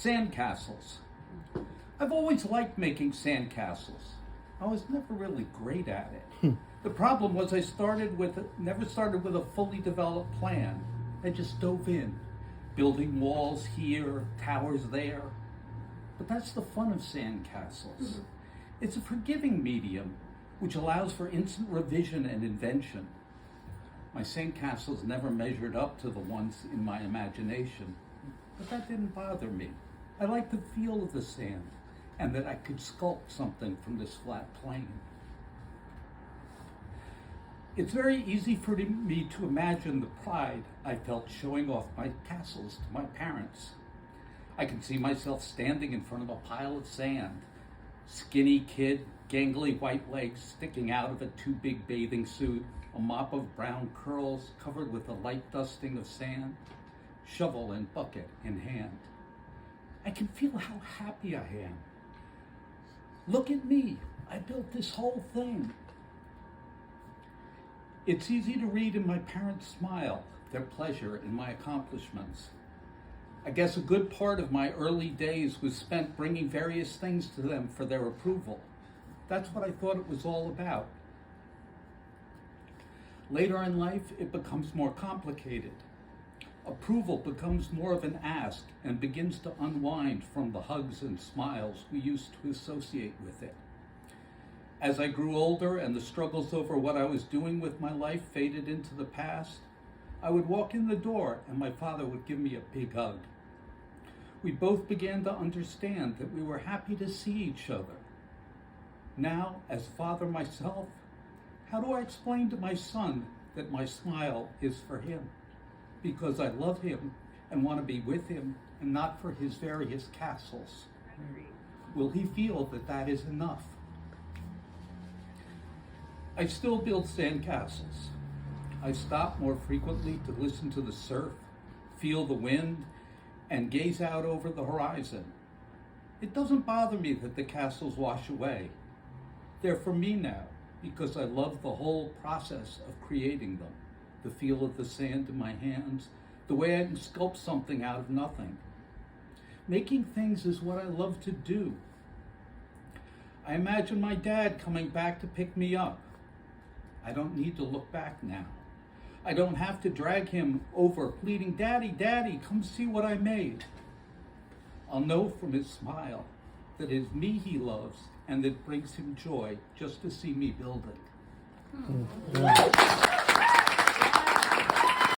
Sandcastles. I've always liked making sandcastles. I was never really great at it. The problem was I never started with a fully developed plan. I just dove in, building walls here, towers there. But that's the fun of sandcastles. It's a forgiving medium which allows for instant revision and invention. My sandcastles never measured up to the ones in my imagination, but that didn't bother me. I liked the feel of the sand and that I could sculpt something from this flat plane. It's very easy for me to imagine the pride I felt showing off my castles to my parents. I can see myself standing in front of a pile of sand, skinny kid, gangly white legs sticking out of a too big bathing suit, a mop of brown curls covered with a light dusting of sand, shovel and bucket in hand. I can feel how happy I am. Look at me, I built this whole thing. It's easy to read in my parents' smile, their pleasure in my accomplishments. I guess a good part of my early days was spent bringing various things to them for their approval. That's what I thought it was all about. Later in life, it becomes more complicated. Approval becomes more of an ask and begins to unwind from the hugs and smiles we used to associate with it. As I grew older and the struggles over what I was doing with my life faded into the past, I would walk in the door and my father would give me a big hug. We both began to understand that we were happy to see each other. Now, as father myself, how do I explain to my son that my smile is for him? Because I love him and want to be with him and not for his various castles. Will he feel that that is enough? I still build sandcastles. I stop more frequently to listen to the surf, feel the wind, and gaze out over the horizon. It doesn't bother me that the castles wash away. They're for me now because I love the whole process of creating them. The feel of the sand in my hands, the way I can sculpt something out of nothing. Making things is what I love to do. I imagine my dad coming back to pick me up. I don't need to look back now. I don't have to drag him over pleading, "Daddy, Daddy, come see what I made." I'll know from his smile that it's me he loves and that brings him joy just to see me building.